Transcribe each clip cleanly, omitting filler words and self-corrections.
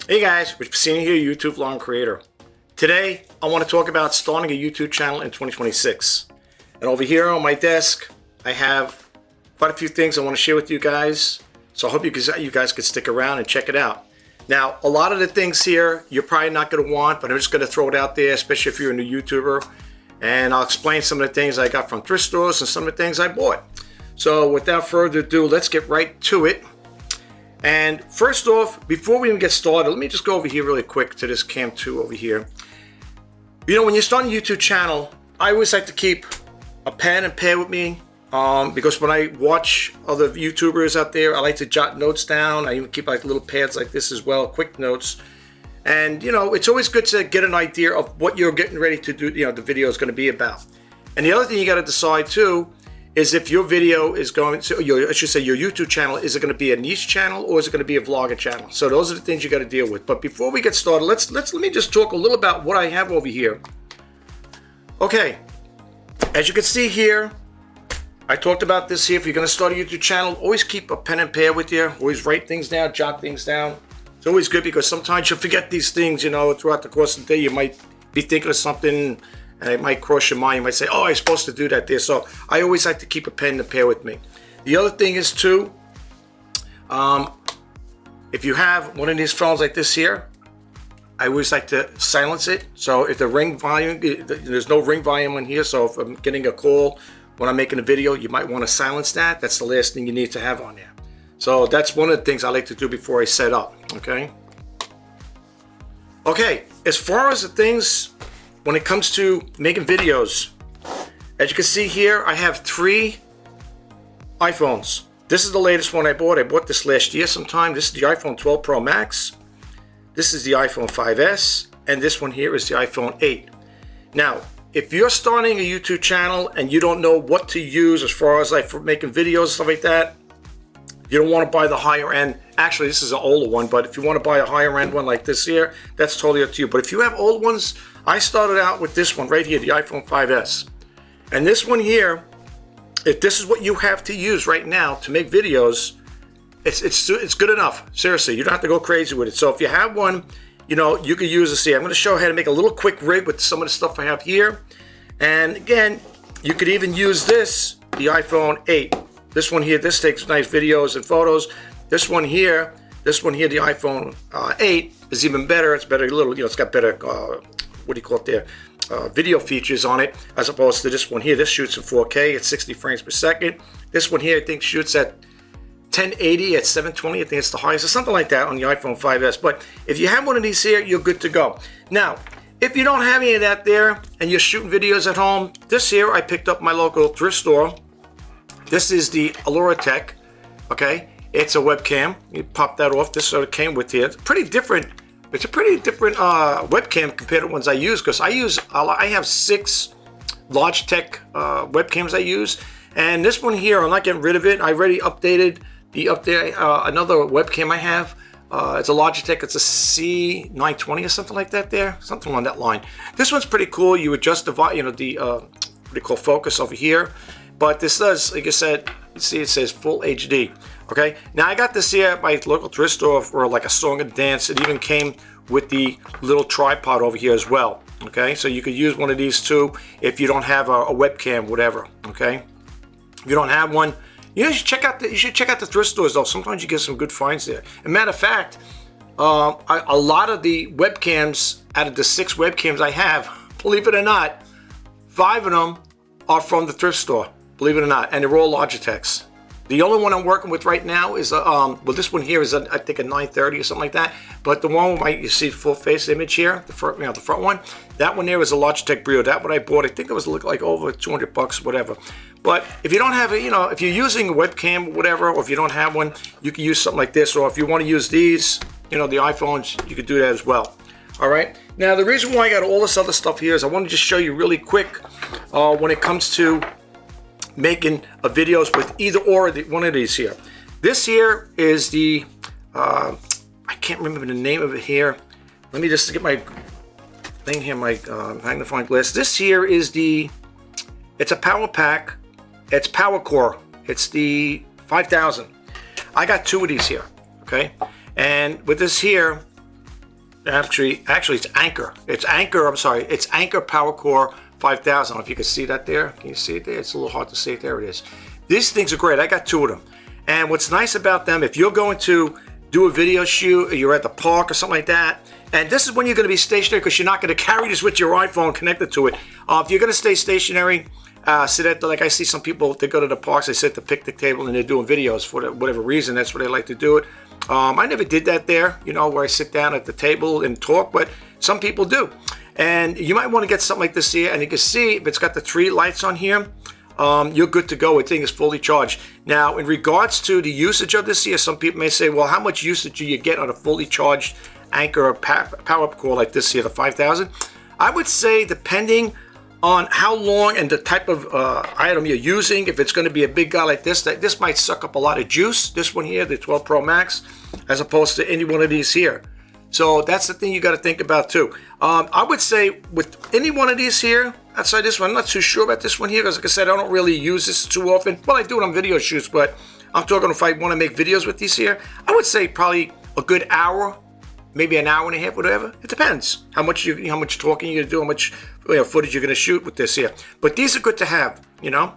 Hey guys, Rich Pacini here, YouTube vlog creator. Today, I want to talk about starting a YouTube channel in 2026. And over here on my desk, I have quite a few things I want to share with you guys. So I hope you guys could stick around and check it out. Now, a lot of the things here, you're probably not going to want, but I'm just going to throw it out there, especially if you're a new YouTuber. And I'll explain some of the things I got from thrift stores and some of the things I bought. So without further ado, let's get right to it. And first off, before we even get started, let me just go over here really quick to this Cam 2 over here. You know, when you start a YouTube channel, I always like to keep a pen and pad with me because when I watch other YouTubers out there, I like to jot notes down. I even keep like little pads like this as well, quick notes. And you know, it's always good to get an idea of what you're getting ready to do, you know, the video is going to be about. And the other thing you got to decide too is if your video is going to, I should say your YouTube channel, is it going to be a niche channel or is it going to be a vlogger channel? So those are the things you got to deal with. But before we get started, let me just talk a little about what I have over here. Okay, as you can see here, I talked about this here. If you're going to start a YouTube channel, always keep a pen and pad with you. Always write things down, jot things down. It's always good because sometimes you'll forget these things, you know, throughout the course of the day. You might be thinking of something and it might cross your mind. You might say, oh, I'm supposed to do that there. So I always like to keep a pen and pad with me. The other thing is too, if you have one of these phones like this here, I always like to silence it. So if the ring volume, there's no ring volume on here. So if I'm getting a call when I'm making a video, you might want to silence that. That's the last thing you need to have on there. So that's one of the things I like to do before I set up, okay? Okay, as far as the things, when it comes to making videos, as you can see here, I have 3 iPhones. This is the latest one I bought. I bought this last year sometime. This is the iPhone 12 Pro Max. This is the iPhone 5S. And this one here is the iPhone 8. Now, if you're starting a YouTube channel and you don't know what to use as far as like for making videos and stuff like that, you don't want to buy the higher end. Actually, this is an older one, but if you want to buy a higher end one like this here, that's totally up to you. But if you have old ones, I started out with this one right here, the iPhone 5S. And this one here, if this is what you have to use right now to make videos, it's good enough. Seriously, you don't have to go crazy with it. So if you have one, you know, you could use this here. I'm going to show how to make a little quick rig with some of the stuff I have here. And again, you could even use this, the iPhone 8. This one here, this takes nice videos and photos. This one here, the iPhone 8 is even better. It's better, little, you know, it's got better, what do you call it there? Video features on it, as opposed to this one here. This shoots in 4K at 60 frames per second. This one here, I think, shoots at 1080 at 720. I think it's the highest, or something like that on the iPhone 5S. But if you have one of these here, you're good to go. Now, if you don't have any of that there and you're shooting videos at home, this here I picked up at my local thrift store. This is the Tech, okay? It's a webcam. You pop that off. This sort of came with here. It's pretty different. It's a pretty different webcam compared to ones I use, because I have 6 Logitech webcams I use, and this one here, I'm not getting rid of it. I already updated another webcam I have. It's a Logitech. It's a C920 or something like that there, something along that line. This one's pretty cool. You adjust the what do you call focus over here. But this does, like I said, you see it says full HD. Okay, now I got this here at my local thrift store for like a song and dance. It even came with the little tripod over here as well. Okay, so you could use one of these too if you don't have a webcam, whatever. Okay, if you don't have one, you should check out the thrift stores though. Sometimes you get some good finds there. As a matter of fact, a lot of the webcams, out of the 6 webcams I have, believe it or not, 5 of them are from the thrift store. Believe it or not, and they're all Logitechs. The only one I'm working with right now is well, this one here is I think a 930 or something like that. But the one you see full face image here, the front one, that one there is a Logitech Brio. That one I bought, I think it was like over 200 bucks, whatever. But if you don't have it, you know, if you're using a webcam or whatever, or if you don't have one, you can use something like this. Or if you want to use these, you know, the iPhones, you could do that as well. All right. Now the reason why I got all this other stuff here is I want to just show you really quick when it comes to making videos with either or one of these here. This here is the I can't remember the name of it here. Let me just get my thing here, my magnifying glass. This here is it's a power pack. It's Power Core. It's the 5000. I got 2 of these here. Okay, and with this here, Actually, it's Anker. It's Anker. I'm sorry. It's Anker Power Core 5000. I don't know if you can see that there. Can you see it there? It's a little hard to see it. There it is. These things are great. I got 2 of them. And what's nice about them, if you're going to do a video shoot, or you're at the park or something like that, and this is when you're going to be stationary because you're not going to carry this with your iPhone connected to it. If you're going to stay stationary, sit at like I see some people, they go to the parks, they sit at the picnic table and they're doing videos for whatever reason. That's what they like to do it. I never did that there, you know, where I sit down at the table and talk, but some people do. And you might want to get something like this here, and you can see if it's got the 3 lights on here, you're good to go. The thing is fully charged. Now, in regards to the usage of this here, some people may say, well, how much usage do you get on a fully charged Anker or power-up core like this here, the 5000? I would say depending on how long and the type of item you're using, if it's going to be a big guy like this, this might suck up a lot of juice, this one here, the 12 Pro Max, as opposed to any one of these here. So that's the thing you got to think about too. I would say with any one of these here, outside this one, I'm not too sure about this one here, because like I said, I don't really use this too often. Well, I do it on video shoots, but I'm talking if I want to make videos with these here, I would say probably a good hour, maybe an hour and a half, whatever. It depends how much talking you're gonna do, how much footage you're gonna shoot with this here. But these are good to have, you know.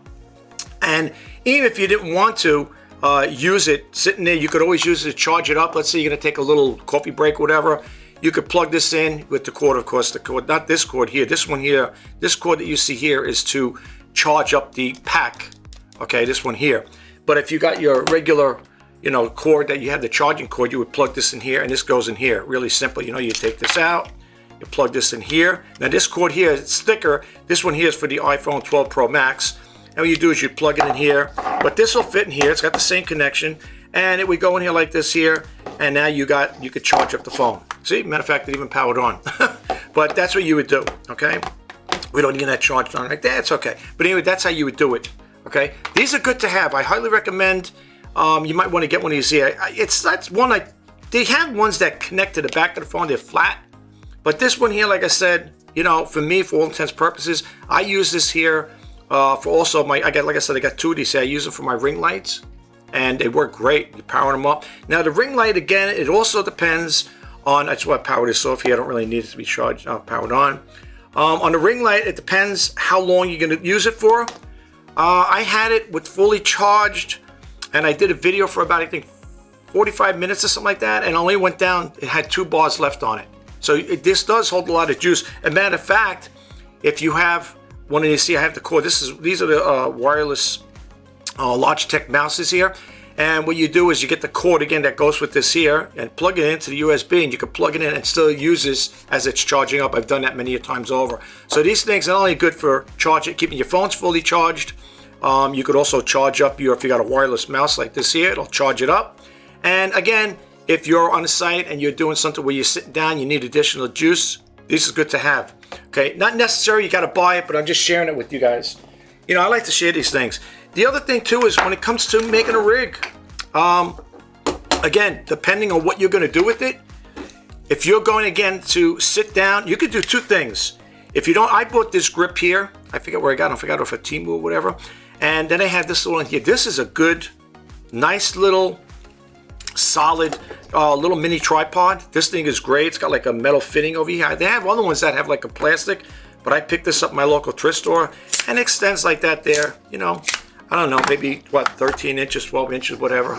And even if you didn't want to use it sitting there, you could always use it to charge it up. Let's say you're gonna take a little coffee break, whatever. You could plug this in with the cord, of course. The cord, not this cord here. This one here. This cord that you see here is to charge up the pack. Okay, this one here. But if you got your regular, you know, cord that you have, the charging cord, you would plug this in here, and this goes in here. Really simple. You know, you take this out, you plug this in here. Now this cord here is thicker. This one here is for the iPhone 12 Pro Max. And what you do is you plug it in here, but this will fit in here. It's got the same connection, and it would go in here like this here. And now you could charge up the phone. See, matter of fact, it even powered on. But that's what you would do. Okay, we don't need that charged on like that. It's okay. But anyway, that's how you would do it. Okay, these are good to have. I highly recommend. You might want to get one of these here. That's one they have ones that connect to the back of the phone. They're flat, but this one here, like I said, you know, for me, for all intents and purposes, I use this here for also my. I got 2 of these here. I use it for my ring lights, and they work great. You power them up. Now the ring light again, it also depends on. That's why I powered this off here. I don't really need it to be charged. Powered on. On the ring light, it depends how long you're going to use it for. I had it with fully charged. And I did a video for about, I think, 45 minutes or something like that, and only went down, it had 2 bars left on it. So this does hold a lot of juice. As a matter of fact, if you have one of these, see I have the cord, these are the wireless Logitech mouses here. And what you do is you get the cord again that goes with this here and plug it into the USB, and you can plug it in and still use this as it's charging up. I've done that many times over. So these things are not only good for charging, keeping your phones fully charged. You could also charge up if you got a wireless mouse like this here, it'll charge it up. And again, if you're on a site and you're doing something where you're sitting down, you need additional juice, this is good to have. Okay, not necessary, you got to buy it, but I'm just sharing it with you guys. You know, I like to share these things. The other thing too is when it comes to making a rig, again, depending on what you're going to do with it, if you're going again to sit down, you could do 2 things. If you don't, I bought this grip here. I forget where I got it. I forgot if it's a Temu or whatever. And then I had this little one here. This is a good, nice little, solid, little mini tripod. This thing is great. It's got like a metal fitting over here. They have other ones that have like a plastic, but I picked this up in my local thrift store, and it extends like that there. You know, I don't know, maybe what, 13 inches, 12 inches, whatever.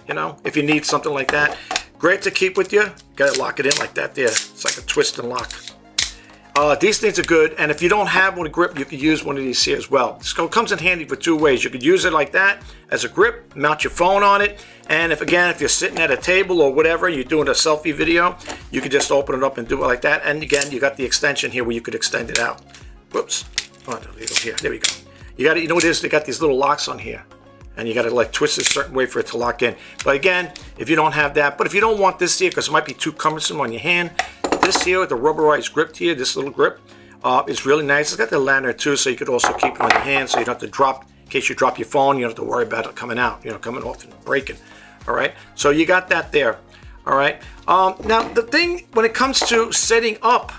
You know, if you need something like that, great to keep with you. Got to lock it in like that there. It's like a twist and lock. These things are good, and if you don't have one grip, you could use one of these here as well. This comes in handy for 2 ways. You could use it like that as a grip, mount your phone on it, and if you're sitting at a table or whatever, you're doing a selfie video, you could just open it up and do it like that. And again, you got the extension here where you could extend it out. Whoops. Oh, here. There we go. You got it. You know what it is? They got these little locks on here, and you got to like twist it a certain way for it to lock in. But again, if you don't have that, but if you don't want this here because it might be too cumbersome on your hand, this here with the rubberized grip here, this little grip, is really nice. It's got the lanyard too, so you could also keep it on your hand, so you don't have to drop. In case you drop your phone, you don't have to worry about it coming out, coming off and breaking. All right, so you got that there. All right. Now the thing when it comes to setting up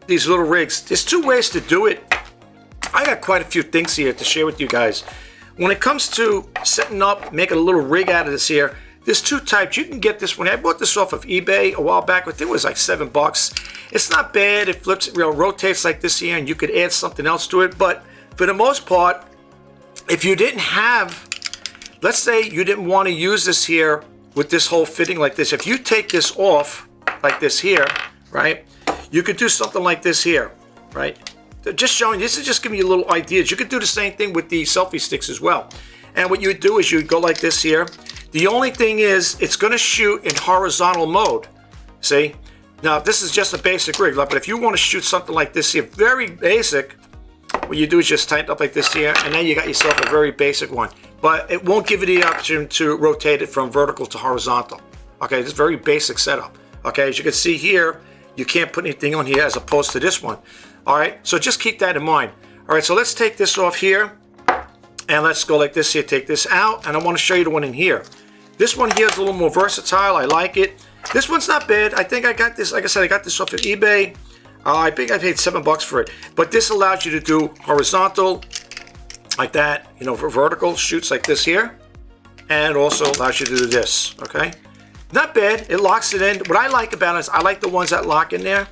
these little rigs, there's 2 ways to do it. I got quite a few things here to share with you guys. When it comes to setting up, making a little rig out of this here, There's two types. You can get this one. I bought this off of eBay a while back. I think it was like $7. It's not bad. It flips, rotates like this here, and you could add something else to it. But for the most part, if you didn't have, let's say you didn't want to use this here with this whole fitting like this. If you take this off like this here, right, you could do something like this here, right? Just showing, this is just giving you little ideas. You could do the same thing with the selfie sticks as well. And what you would do is you would go like this here. The only thing is it's going to shoot in horizontal mode. See? Now this is just a basic rig, but if you want to shoot something like this here, very basic, what you do is just tighten up like this here, and then you got yourself a very basic one. But it won't give you the option to rotate it from vertical to horizontal. Okay, it's a very basic setup. Okay, as you can see here, you can't put anything on here as opposed to this one. All right, so just keep that in mind. All right, so let's take this off here, and let's go like this here, take this out, and I want to show you the one in here. This one here is a little more versatile. I like it. This one's not bad. I think I got this, like I said, I got this off of eBay. I think I paid $7 for it. But this allows you to do horizontal, like that, you know, for vertical, shoots like this here. And it also allows you to do this, okay? Not bad. It locks it in. What I like about it is I like the ones that lock in there.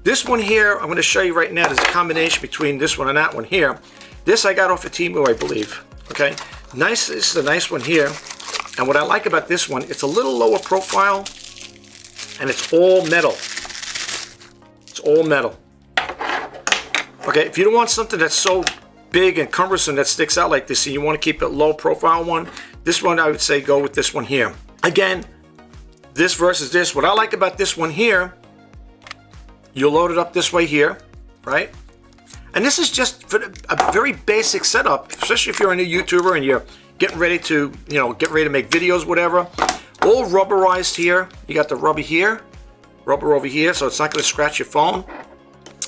This one here, I'm going to show you right now, there's a combination between this one and that one here. This I got off of Temu, I believe, okay? Nice, this is a nice one here. And what I like about this one, it's a little lower profile, and it's all metal. It's all metal. Okay, if you don't want something that's so big and cumbersome that sticks out like this, and you want to keep it low profile one, this one I would say go with this one here. Again, this versus this. What I like about this one here, you load it up this way here, right? And this is just for a very basic setup, especially if you're a new YouTuber and you're getting ready to, you know, get ready to make videos, whatever. All rubberized here. You got the rubber here, rubber over here, so it's not going to scratch your phone.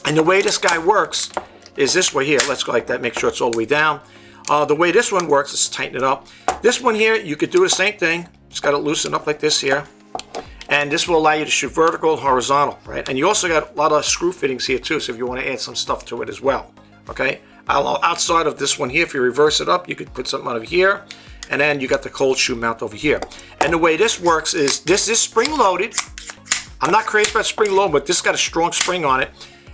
And the way this guy works is this way here. Let's go like that, make sure it's all the way down. The way this one works is tighten it up. This one here, you could do the same thing. Just got to loosen up like this here. And this will allow you to shoot vertical and horizontal, right? And you also got a lot of screw fittings here too, so if you want to add some stuff to it as well, okay? Outside of this one here, if you reverse it up, you could put something over here, and then you got the cold shoe mount over here. And the way this works is, this is spring loaded. I'm not crazy about spring load, but this got a strong spring on it.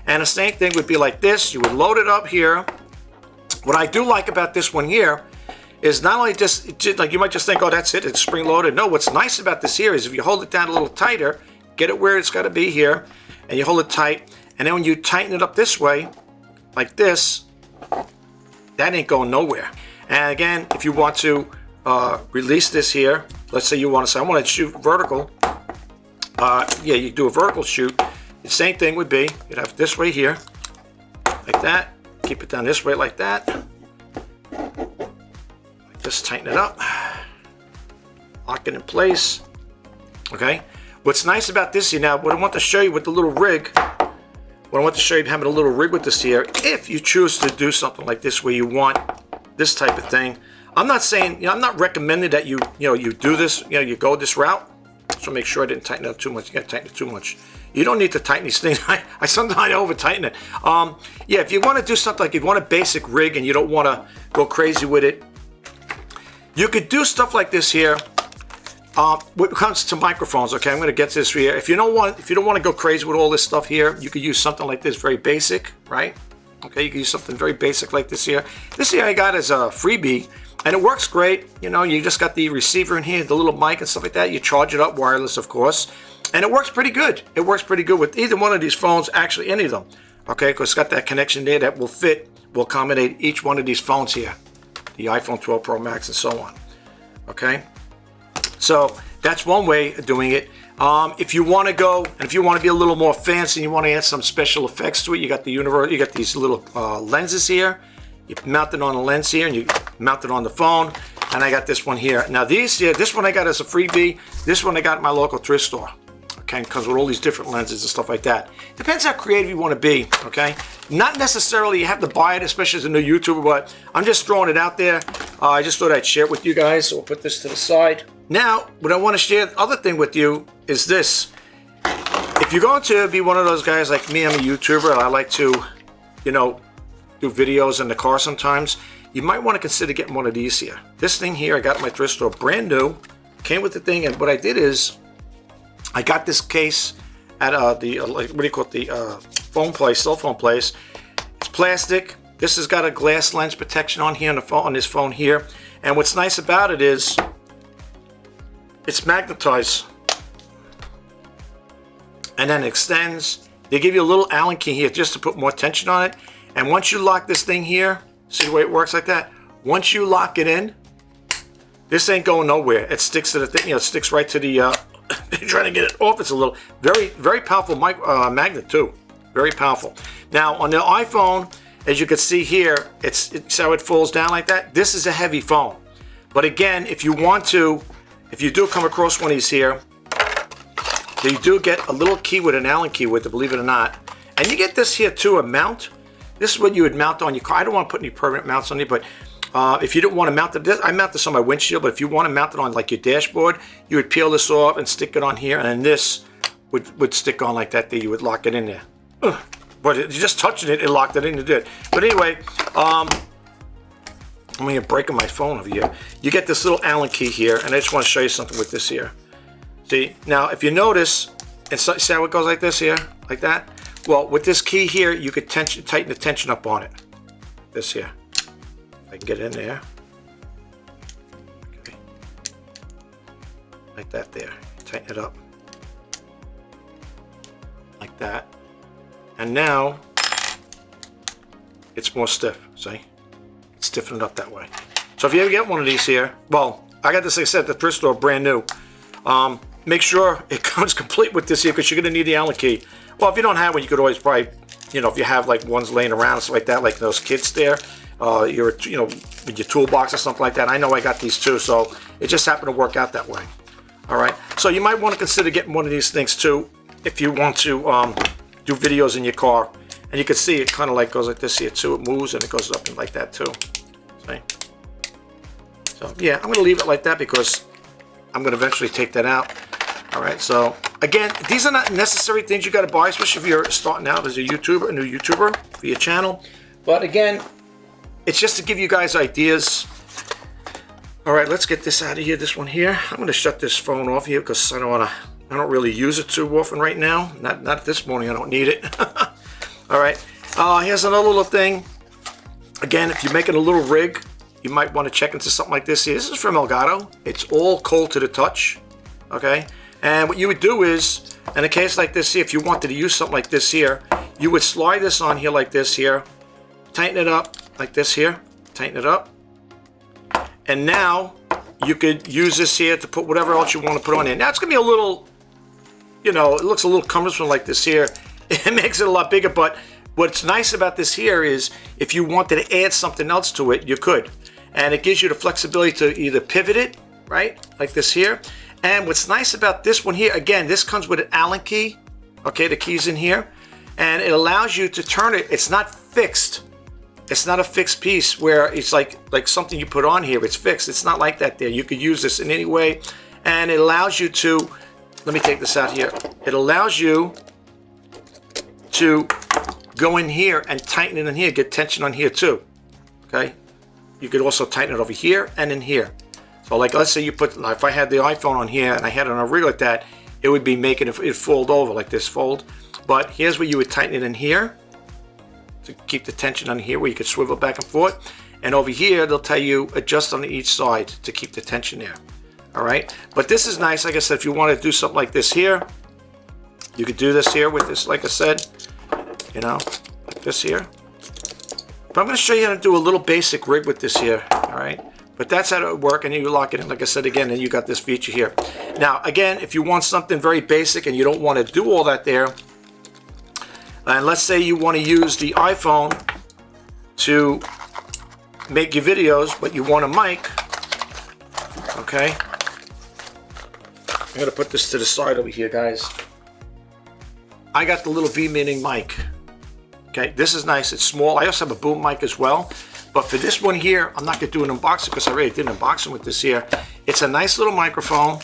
And the same thing would be like this. You would load it up here. What I do like about this one here is not only just, like you might just think, oh, that's it, it's spring loaded. No, what's nice about this here is if you hold it down a little tighter, get it where it's got to be here, and you hold it tight, and then when you tighten it up this way, like this, that ain't going nowhere. And again, if you want to release this here, let's say you want to say, I want to shoot vertical, yeah, you do a vertical shoot. The same thing would be, you'd have this way here, like that, keep it down this way like that. Just tighten it up, lock it in place, okay? What's nice about this here now, what I want to show you with the little rig, what I want to show you having a little rig with this here, if you choose to do something like this where you want this type of thing, I'm not saying, you know, I'm not recommending that you do this, you go this route. So make sure I didn't tighten it up too much. You gotta tighten it too much. You don't need to tighten these things. I sometimes over tighten it. Yeah, if you want to do something like you want a basic rig and you don't want to go crazy with it, you could do stuff like this here. When it comes to microphones, okay, I'm going to get to this here. If you don't want to go crazy with all this stuff here, you could use something like this, very basic, right? Okay, you can use something very basic like this here. This here I got as a freebie, and it works great. You know, you just got the receiver in here, the little mic and stuff like that. You charge it up wireless, of course, and it works pretty good. It works pretty good with either one of these phones, actually any of them, okay, because it's got that connection there that will accommodate each one of these phones here, the iPhone 12 Pro Max and so on, okay? So that's one way of doing it. If you want to go, and if you want to be a little more fancy and you want to add some special effects to it, you got these little lenses here. You mount it on the lens here, and you mount it on the phone. And I got this one here. Now these here, this one I got as a freebie. This one I got at my local thrift store. Okay, because with all these different lenses and stuff like that. Depends how creative you want to be. Okay, not necessarily you have to buy it, especially as a new YouTuber, but I'm just throwing it out there. I just thought I'd share it with you guys. So we'll put this to the side. Now, what I want to share, the other thing with you is this. If you're going to be one of those guys like me, I'm a YouTuber, and I like to, you know, do videos in the car sometimes, you might want to consider getting one of these here. This thing here I got at my thrift store, brand new, came with the thing, and what I did is I got this case at the what do you call it, the phone place, cell phone place. It's plastic. This has got a glass lens protection on here on the phone, on this phone here. And what's nice about it is it's magnetized, and then it extends. They give you a little Allen key here just to put more tension on it. And once you lock this thing here, see the way it works like that? Once you lock it in, this ain't going nowhere. It sticks to the thing, it sticks right to the, you're trying to get it off. It's a little, very, very powerful magnet too. Very powerful. Now on the iPhone, as you can see here, it's how it falls down like that. This is a heavy phone. But again, if you do come across one of these here, you do get a little key with an Allen key with it, believe it or not. And you get this here too, a mount. This is what you would mount on your car. I don't want to put any permanent mounts on it, but if you don't want to mount it, I mount this on my windshield, but if you want to mount it on like your dashboard, you would peel this off and stick it on here, and then this would stick on like that there. You would lock it in there. But just touching it, it locked it in, it did. But anyway, I'm going to break my phone over here. You get this little Allen key here, and I just want to show you something with this here. See, now if you notice, and see how it goes like this here, like that? Well, with this key here, you could tighten the tension up on it. This here. If I can get it in there. Okay. Like that there. Tighten it up. Like that. And now, it's more stiff, see? It's stiffened up that way. So if you ever get one of these here, well, I got this, like I said, at the thrift store, brand new. Make sure it comes complete with this here, because you're going to need the Allen key. Well, if you don't have one, you could always probably, if you have like ones laying around, stuff like that, like those kits there, with your toolbox or something like that. I know I got these too, so it just happened to work out that way. All right, so you might want to consider getting one of these things too, if you want to do videos in your car. And you can see it kind of like goes like this here too. It moves and it goes up and like that too. See? So yeah, I'm going to leave it like that because I'm going to eventually take that out. All right, so again, these are not necessary things you got to buy, especially if you're starting out as a YouTuber, a new YouTuber for your channel. But again, it's just to give you guys ideas. All right, let's get this out of here. This one here, I'm going to shut this phone off here because I don't really use it too often right now. Not this morning. I don't need it. All right, here's another little thing. Again, if you're making a little rig, you might want to check into something like this here. This is from Elgato. It's all cold to the touch. Okay. And what you would do is, in a case like this here, if you wanted to use something like this here, you would slide this on here like this here, tighten it up like this here, tighten it up. And now you could use this here to put whatever else you want to put on there. Now it's going to be a little, it looks a little cumbersome like this here. It makes it a lot bigger, but what's nice about this here is if you wanted to add something else to it, you could. And it gives you the flexibility to either pivot it, right, like this here. And what's nice about this one here, again, this comes with an Allen key. Okay, the key's in here. And it allows you to turn it. It's not fixed. It's not a fixed piece where it's like something you put on here. It's fixed. It's not like that there. You could use this in any way. And it allows you to, let me take this out here. It allows you to go in here and tighten it in here. Get tension on here too. Okay. You could also tighten it over here and in here. So like, let's say you put, if I had the iPhone on here and I had it on a rig like that, it would be making it fold over like this fold. But here's where you would tighten it in here to keep the tension on here where you could swivel back and forth. And over here, they'll tell you adjust on each side to keep the tension there. All right. But this is nice. Like I said, if you want to do something like this here, you could do this here with this, like I said, like this here. But I'm going to show you how to do a little basic rig with this here. All right. But that's how it works, and you lock it in, like I said again, and you got this feature here. Now, again, if you want something very basic and you don't want to do all that there, and let's say you want to use the iPhone to make your videos, but you want a mic, okay? I'm going to put this to the side over here, guys. I got the little V-Mini mic. Okay, this is nice. It's small. I also have a boom mic as well. But for this one here, I'm not going to do an unboxing because I already did an unboxing with this here. It's a nice little microphone.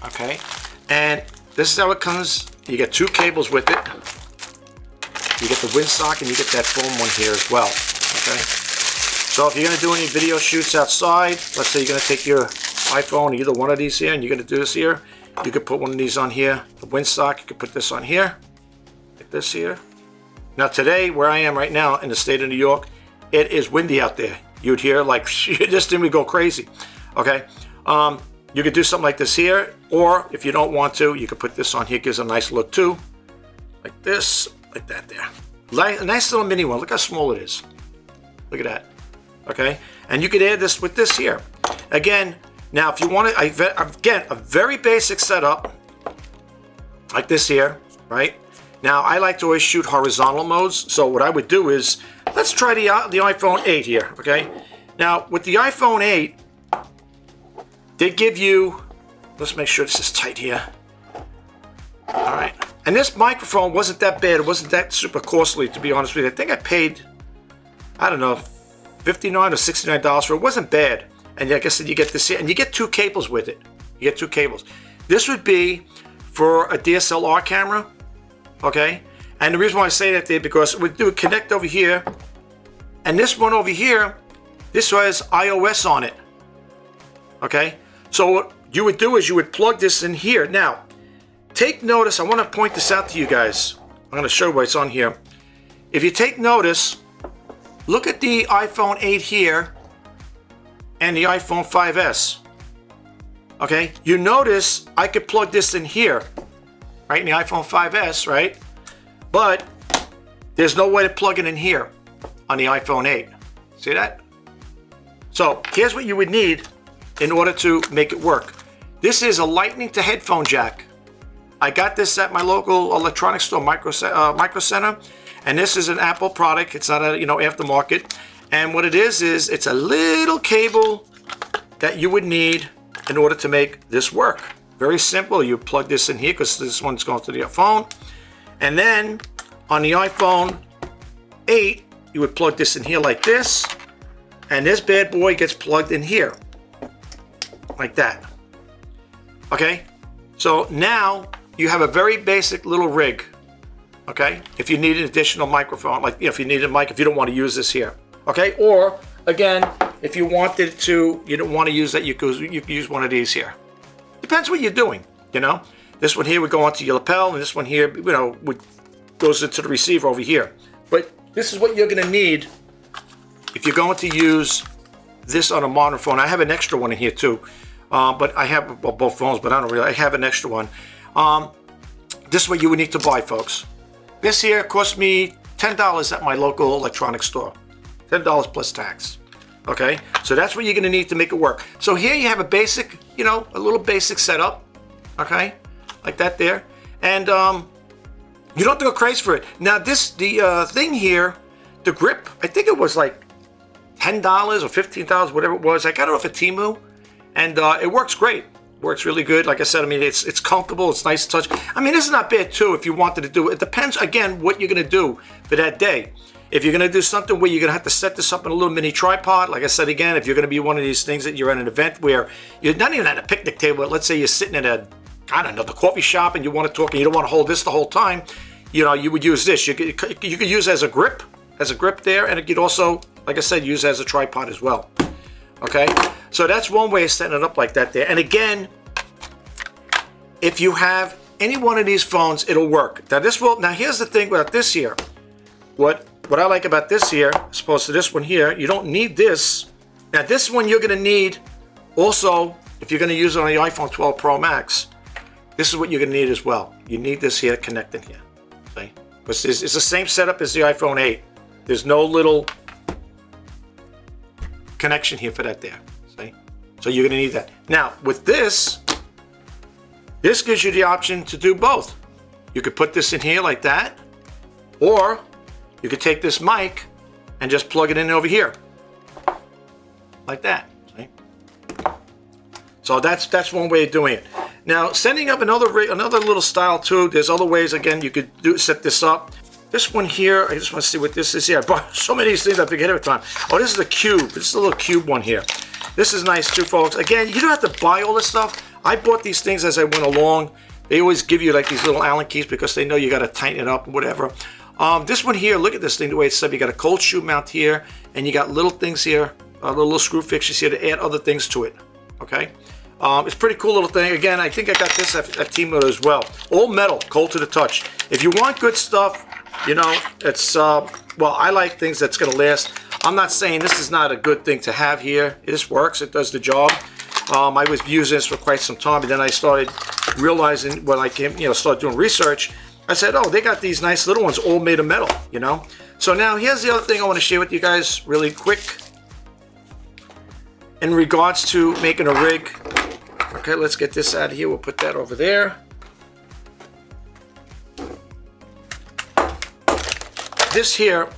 Okay. And this is how it comes. You get two cables with it. You get the windsock and you get that foam one here as well. Okay. So if you're going to do any video shoots outside, let's say you're going to take your iPhone, either one of these here, and you're going to do this here, you could put one of these on here. The windsock, you could put this on here, like this here. Now today, where I am right now in the state of New York, it is windy out there. You'd hear like, this thing would go crazy, okay? You could do something like this here, or if you don't want to, you could put this on here. It gives a nice look too, like this, like that there. A nice little mini one. Look how small it is. Look at that, okay? And you could add this with this here. Again, now if you want to, again, a very basic setup, like this here, right? Now I like to always shoot horizontal modes, so what I would do is, let's try the iPhone 8 here, okay? Now with the iPhone 8, they give you, let's make sure this is tight here. All right, and this microphone wasn't that bad. It wasn't that super costly, to be honest with you. I think I paid, I don't know, $59 or $69 for it. It wasn't bad. And like I said, you get this here, and you get 2 cables with it. You get 2 cables. This would be for a DSLR camera, okay? And the reason why I say that there, because we do connect over here, and this one over here, this has iOS on it, okay? So what you would do is you would plug this in here. Now, take notice, I want to point this out to you guys. I'm going to show you what's on here. If you take notice, look at the iPhone 8 here and the iPhone 5S. Okay, you notice I could plug this in here, right, in the iPhone 5S, right? But there's no way to plug it in here on the iPhone 8. See that? So here's what you would need in order to make it work. This is a lightning to headphone jack. I got this at my local electronics store, Micro Center, and this is an Apple product. It's not a aftermarket. And what it is it's a little cable that you would need in order to make this work. Very simple. You plug this in here because this one's going to the phone, and then on the iPhone 8, you would plug this in here like this, and this bad boy gets plugged in here. Like that. Okay, so now you have a very basic little rig. Okay, if you need an additional microphone, like if you need a mic, if you don't want to use this here. Okay, or again, if you wanted to, you don't want to use that, you could use one of these here. Depends what you're doing. This one here would go onto your lapel, and this one here, goes into the receiver over here. But this is what you're going to need if you're going to use this on a modern phone. I have an extra one in here too. But I have both phones, but I have an extra one. This is what you would need to buy, folks. This here cost me $10 at my local electronics store. $10 plus tax. Okay, so that's what you're gonna need to make it work. So here you have a basic, a little basic setup. Okay, like that there. And you don't have to go crazy for it. Now the thing here, the grip, I think it was like $10 or $15, whatever it was. I got it off of Temu. And it works great. Works really good. Like I said, it's comfortable. It's nice to touch. This is not bad too if you wanted to do it. It depends, again, what you're going to do for that day. If you're going to do something where you're going to have to set this up in a little mini tripod, like I said, again, if you're going to be one of these things that you're at an event where you're not even at a picnic table, but let's say you're sitting at the coffee shop and you want to talk and you don't want to hold this the whole time, you would use this. You could use it as a grip there, and it could also, like I said, use it as a tripod as well. Okay, so that's one way of setting it up like that there. And again, if you have any one of these phones, it'll work. Now here's the thing about this here. What I like about this here, as opposed to this one here, you don't need this. Now this one you're gonna need also, if you're gonna use it on the iPhone 12 Pro Max, this is what you're gonna need as well. You need this here to connect in here, okay? Because it's the same setup as the iPhone 8. There's no little connection here for that there, see? So you're gonna need that. Now with this gives you the option to do both. You could put this in here like that, or you could take this mic and just plug it in over here, like that, see? So that's one way of doing it. Now setting up another little style too, there's other ways, again, you could set this up. This one here, I just want to see what this is here. I bought so many of these things I forget every time. Oh, this is the cube. This is a little cube one here. This is nice too, folks. Again, you don't have to buy all this stuff. I bought these things as I went along. They always give you like these little Allen keys because they know you got to tighten it up and whatever. This one here, look at this thing, the way it's set up. You got a cold shoe mount here, and you got little things here, little screw fixtures here to add other things to it. Okay, It's a pretty cool little thing. Again, I think I got this at T-Moto as well. All metal, cold to the touch. If you want good stuff, you know, it's, well, I like things that's going to last. I'm not saying this is not a good thing to have here. This works. It does the job. I was using this for quite some time, and then I started realizing when I came, you know, started doing research, I said, oh, they got these nice little ones all made of metal, you know. So now here's the other thing I want to share with you guys really quick in regards to making a rig. Okay, let's get this out of here. We'll put that over there. This here,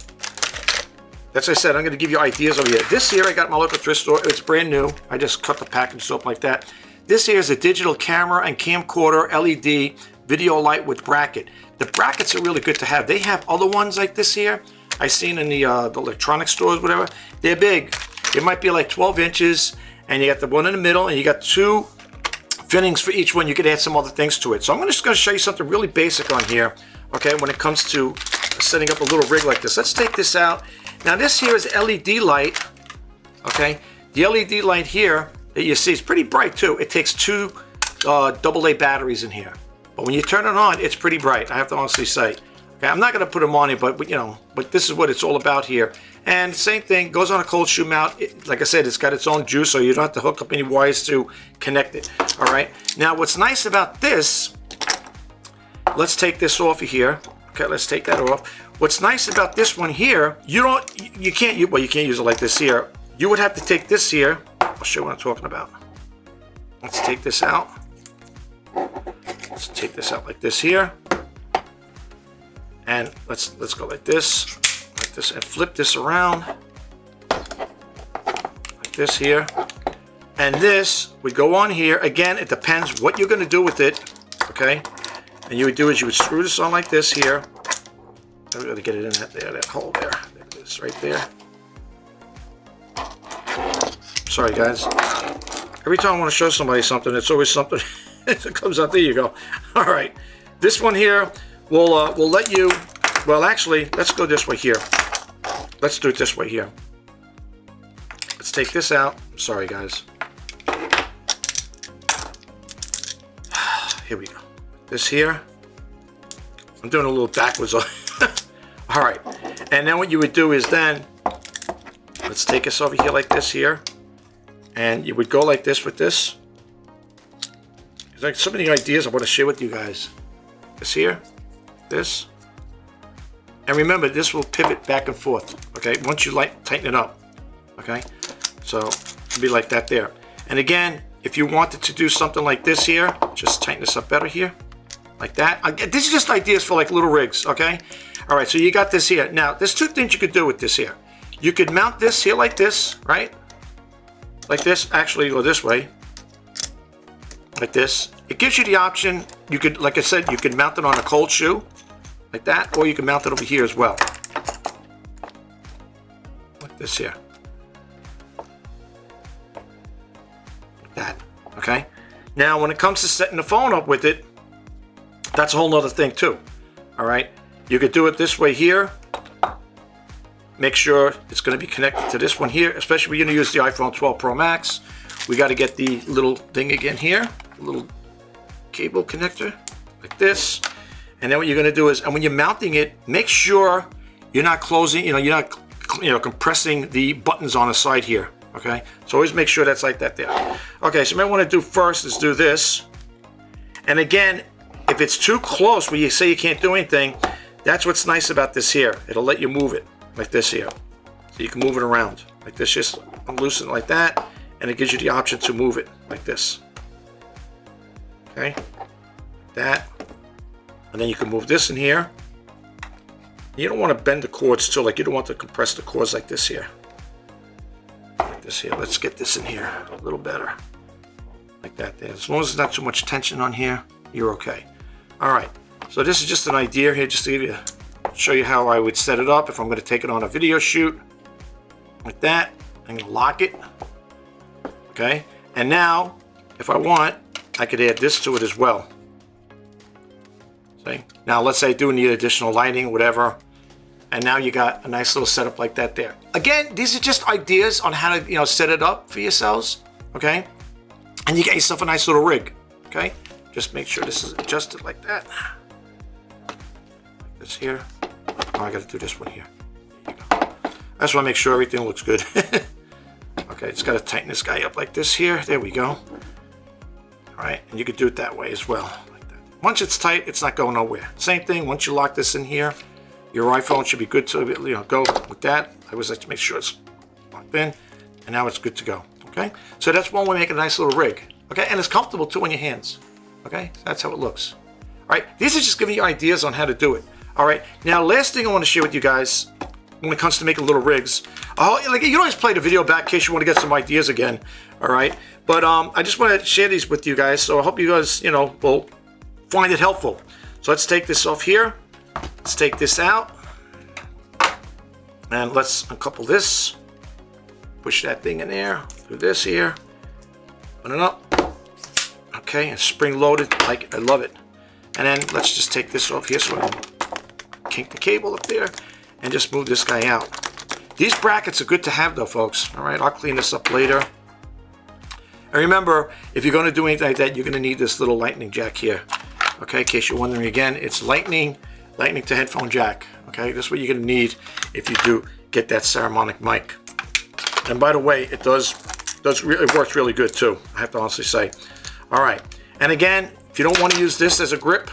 as I said, I'm going to give you ideas over here. This here I got at my local thrift store. It's brand new. I just cut the package up like that. This here is a digital camera and camcorder LED video light with bracket. The brackets are really good to have. They have other ones like this here. I've seen in the electronic stores, whatever. They're big. It might be like 12 inches, and you got the one in the middle, and you got two fittings for each one. You could add some other things to it. So I'm just going to show you something really basic on here, okay, when it comes to setting up a little rig like this. Let's take this out. Now this here is LED light, okay? The LED light here that you see is pretty bright too. It takes two AA batteries in here. But when you turn it on, it's pretty bright, I have to honestly say. Okay, I'm not going to put them on here, but you know, but this is what it's all about here. And same thing, goes on a cold shoe mount. Like I said, it's got its own juice, so you don't have to hook up any wires to connect it. All right. Now, what's nice about this? Let's take this off of here. Okay, let's take that off. What's nice about this one here? You can't use it like this here. You would have to take this here. I'll show you what I'm talking about. Let's take this out. Let's take this out like this here. And let's go like this, and flip this around like this here. And this would go on here. Again, it depends what you're going to do with it, okay? And you would do is you would screw this on like this here. I'm going to get it in that hole there. There it is, right there. Sorry, guys. Every time I want to show somebody something, it's always something that comes out. There you go. All right. This one here will let you, well, actually, let's go this way here. Let's do it this way here. Let's take this out. I'm sorry, guys. Here we go. This here. I'm doing a little backwards. All right. And then what you would do is then, let's take this over here like this here. And you would go like this with this. There's like so many ideas I want to share with you guys. This here. This. And remember, this will pivot back and forth. Okay. Once you tighten it up. Okay. So it'll be like that there. And again, if you wanted to do something like this here, just tighten this up better here. Like that. This is just ideas for like little rigs, okay? All right, so you got this here. Now, there's two things you could do with this here. You could mount this here like this, right? Like this. Actually, go this way. Like this. It gives you the option. You could, like I said, you could mount it on a cold shoe, like that, or you can mount it over here as well. Like this here. Like that, okay? Now, when it comes to setting the phone up with it, that's a whole nother thing too. All right, you could do it this way here. Make sure it's going to be connected to this one here, especially when you're going to use the iPhone 12 Pro Max. We got to get the little thing again here, little cable connector like this. And then what you're going to do is, and when you're mounting it, make sure you're not closing, you're not, compressing the buttons on the side here. Okay, so always make sure that's like that there. Okay, so what I want to do first is do this. And again, if it's too close where you say you can't do anything, that's what's nice about this here. It'll let you move it like this here. So you can move it around like this. Just unloosen it like that, and it gives you the option to move it like this. Okay, that. And then you can move this in here. You don't want to bend the cords too, like you don't want to compress the cords like this here. Like this here. Let's get this in here a little better. Like that there. As long as there's not too much tension on here, you're okay. All right, so this is just an idea here, just to show you how I would set it up if I'm going to take it on a video shoot. Like that. I'm going to lock it. Okay, and now, if I want, I could add this to it as well. See? Now, let's say I do need additional lighting, whatever, and now you got a nice little setup like that there. Again, these are just ideas on how to, set it up for yourselves. Okay. and you get yourself a nice little rig. Okay, just make sure this is adjusted like that. Like this here. Oh, I got to do this one here. There you go. I just want to make sure everything looks good. Okay, just got to tighten this guy up like this here. There we go. All right, and you could do it that way as well, like that. Once it's tight, it's not going nowhere. Same thing. Once you lock this in here, your iPhone should be good to go with that. I always like to make sure it's locked in, and now it's good to go. Okay, so that's one way to make a nice little rig. Okay, and it's comfortable too on your hands. Okay, so that's how it looks. All right, these are just giving you ideas on how to do it. All right, now last thing I want to share with you guys when it comes to making little rigs. Like, you can always play the video back in case you want to get some ideas again. All right, but I just want to share these with you guys, so I hope you guys, will find it helpful. So let's take this off here. Let's take this out, and let's uncouple this. Push that thing in there. Do this here. Open it up. Okay, and spring loaded. Like, I love it. And then let's just take this off here so I can kink the cable up there and just move this guy out. These brackets are good to have though, folks. All right, I'll clean this up later. And remember, if you're going to do anything like that, you're going to need this little lightning jack here. Okay, in case you're wondering again, it's lightning to headphone jack. Okay, this is what you're going to need if you do get that Saramonic mic. And by the way, it works really good too, I have to honestly say. All right, and again, if you don't want to use this as a grip,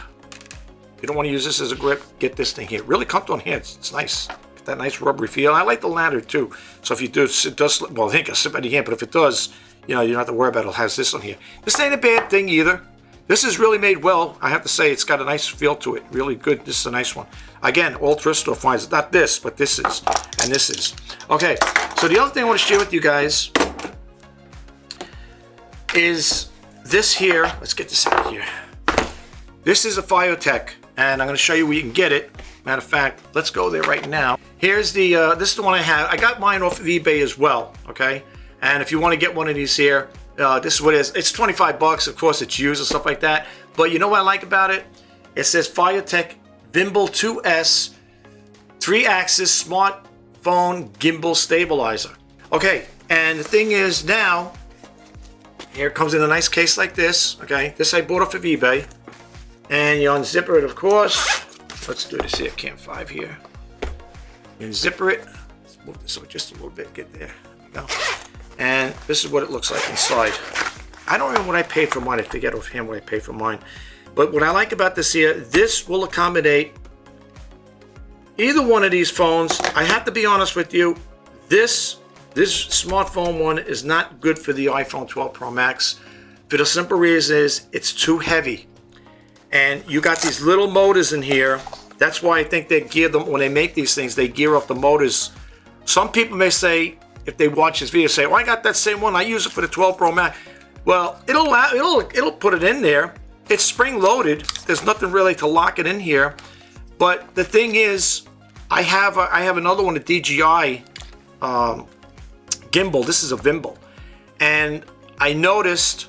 get this thing here. Really comfortable on hands. It's nice. Get that nice rubbery feel. I like the ladder too. So if you do, it does. Well, I think it'll slip out of your hand, but if it does, you don't have to worry about it. It has this on here. This ain't a bad thing either. This is really made well. I have to say, it's got a nice feel to it. Really good. This is a nice one. Again, all thrift store finds it. Not this, but this is, and this is. Okay. So the other thing I want to share with you guys is this here. Let's get this out of here. This is a Fiotech, and I'm going to show you where you can get it. Matter of fact, let's go there right now. Here's the, this is the one I have. I got mine off of eBay as well, okay? And if you want to get one of these here, this is what it is. It's 25 bucks. Of course, it's used and stuff like that. But you know what I like about it? It says Fiotech Gimbal 2S 3-axis smartphone gimbal stabilizer. Okay, and the thing is now, here it comes in a nice case like this, okay? This I bought off of eBay. And you unzipper it, of course. Let's do this here, Cam 5 here. You unzipper it. Let's move this over just a little bit, get there. There we go. And this is what it looks like inside. I don't remember what I paid for mine. I forget offhand what I paid for mine. But what I like about this here, this will accommodate either one of these phones. I have to be honest with you, this smartphone one is not good for the iPhone 12 Pro Max. For the simple reason is it's too heavy. And you got these little motors in here. That's why I think they gear them, when they make these things, they gear up the motors. Some people may say, if they watch this video, say, "Oh, I got that same one. I use it for the 12 Pro Max." Well, it'll put it in there. It's spring loaded. There's nothing really to lock it in here. But the thing is, I have another one, a DJI gimbal. This is a Vimbal, and I noticed,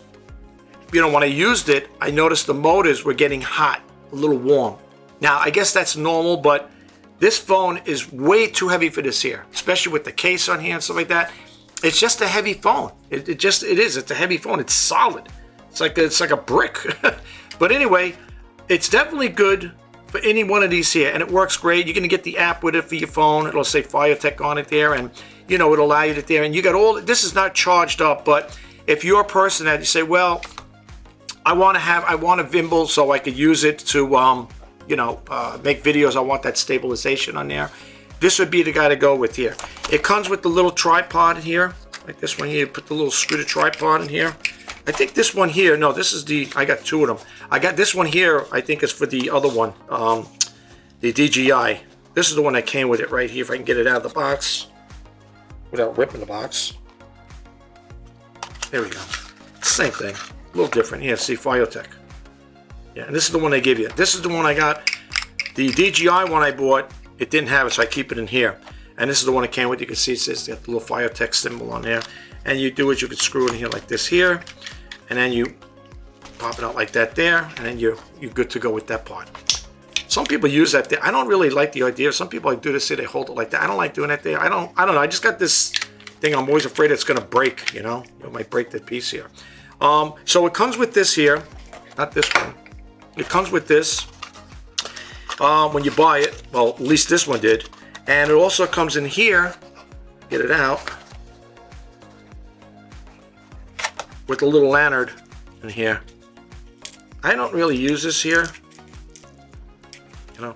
when I used it, I noticed the motors were getting hot, a little warm. Now, I guess that's normal, but this phone is way too heavy for this here, especially with the case on here and stuff like that. It's just a heavy phone. It is. It's a heavy phone. It's solid. It's like a brick. But anyway, it's definitely good for any one of these here, and it works great. You're going to get the app with it for your phone. It'll say Fiotech on it there, and it'll allow you to there. And you got all. This is not charged up, but if you're a person that you say, well, I want a Vimbal so I could use it to, make videos. I want that stabilization on there. This would be the guy to go with here. It comes with the little tripod here, like this one here. You put the little screw to tripod in here. I think this one here, no, this is I got two of them. I got this one here, I think is for the other one, the DJI. This is the one that came with it right here, if I can get it out of the box without ripping the box. There we go. Same thing. A little different. Yeah, see, Fiotech. Yeah, and this is the one they give you. This is the one I got. The DJI one I bought, it didn't have it, so I keep it in here. And this is the one it came with. You can see it says the little Fiotech symbol on there. And you do is you could screw it in here like this here. And then you pop it out like that there. And then you're good to go with that part. Some people use that there. I don't really like the idea. Some people do this here, they hold it like that. I don't like doing that there. I don't know. I just got this thing. I'm always afraid it's going to break, It might break the piece here. So it comes with this here, not this one. It comes with this when you buy it. Well, at least this one did. And it also comes in here, get it out, with a little lanyard in here. I don't really use this here. You know,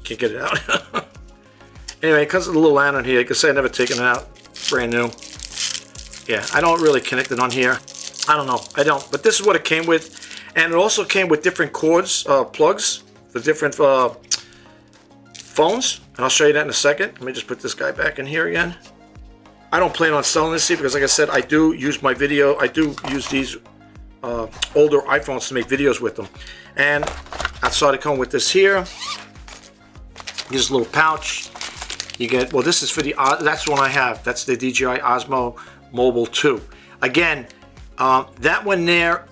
can't get it out. Anyway, it comes with a little lanyard here. You can say I've never taken it out. It's brand new. Yeah, I don't really connect it on here. I don't know. I don't. But this is what it came with. And it also came with different cords, plugs, for different phones. And I'll show you that in a second. Let me just put this guy back in here again. I don't plan on selling this here because, like I said, I do use my video. I do use these older iPhones to make videos with them. And outside it come with this here. Here's a little pouch. You get, well, this is for the, that's the one I have. That's the DJI Osmo Mobile 2. Again, that one there,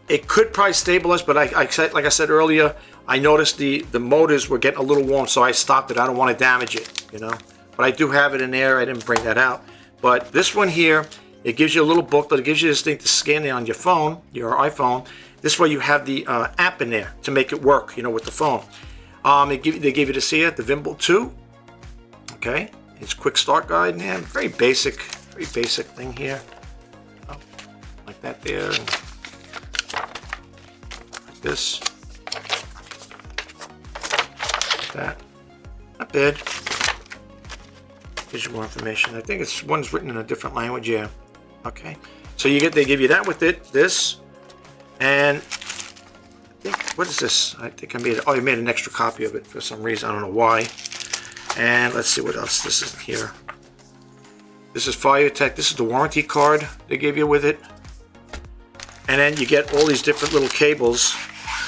it could probably stabilize, but like I said earlier, I noticed the motors were getting a little warm, so I stopped it. I don't want to damage it, you know. But I do have it in there. I didn't bring that out. But this one here, it gives you a little booklet. It gives you this thing to scan it on your phone, your iPhone. This way you have the app in there to make it work, you know, with the phone. They give you this here, the Vimble 2. Okay, it's quick start guide, man. Very basic thing here. Oh, like that there, and like this. Like that. Not bad. Visual information. I think it's one's written in a different language, yeah. Okay. So they give you that with it, this, and I think, what is this? I think I made an extra copy of it for some reason. I don't know why. And let's see what else this is here. This is FireTech. This is the warranty card they give you with it. And then you get all these different little cables.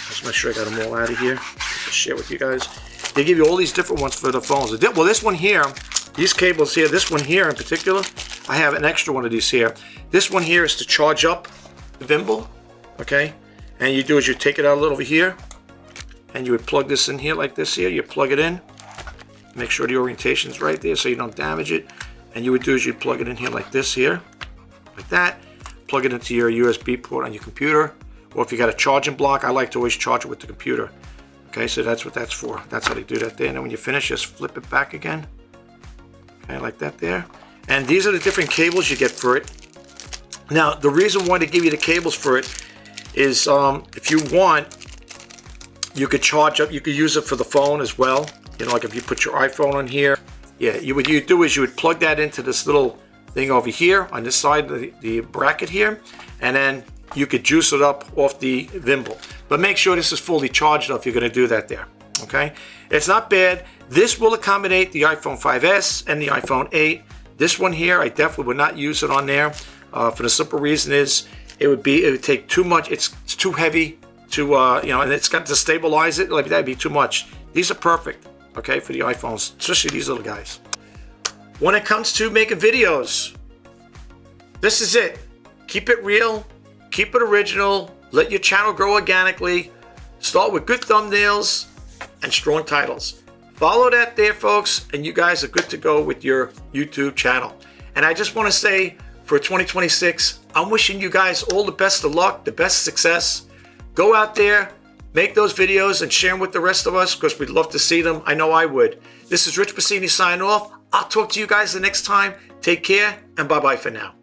Let's make sure I got them all out of here. I'll share with you guys. They give you all these different ones for the phones. Well, this one here, these cables here, this one here in particular, I have an extra one of these here. This one here is to charge up the Vimble, okay? And you do is you take it out a little over here, and you would plug this in here like this here. You plug it in. Make sure the orientation is right there so you don't damage it. And you would do is you plug it in here like this here, like that. Plug it into your USB port on your computer. Or if you got a charging block, I like to always charge it with the computer. Okay, so that's what that's for. That's how they do that there. And then when you finish, just flip it back again. Okay, like that there. And these are the different cables you get for it. Now, the reason why they give you the cables for it is if you want, you could charge up, you could use it for the phone as well. You know, like if you put your iPhone on here, yeah, what you do is you would plug that into this little thing over here on this side of the bracket here, and then you could juice it up off the Vimble. But make sure this is fully charged up if you're going to do that there, okay? It's not bad. This will accommodate the iPhone 5S and the iPhone 8. This one here, I definitely would not use it on there for the simple reason is it would take too much. It's too heavy to, you know, and it's got to stabilize it. Like that'd be too much. These are perfect. Okay, for the iPhones, especially these little guys. When it comes to making videos, this is it. Keep it real, keep it original, let your channel grow organically, start with good thumbnails and strong titles. Follow that there, folks, and you guys are good to go with your YouTube channel. And I just want to say, for 2026, I'm wishing you guys all the best of luck, the best success. Go out there, make those videos and share them with the rest of us because we'd love to see them. I know I would. This is Rich Bassini signing off. I'll talk to you guys the next time. Take care and bye-bye for now.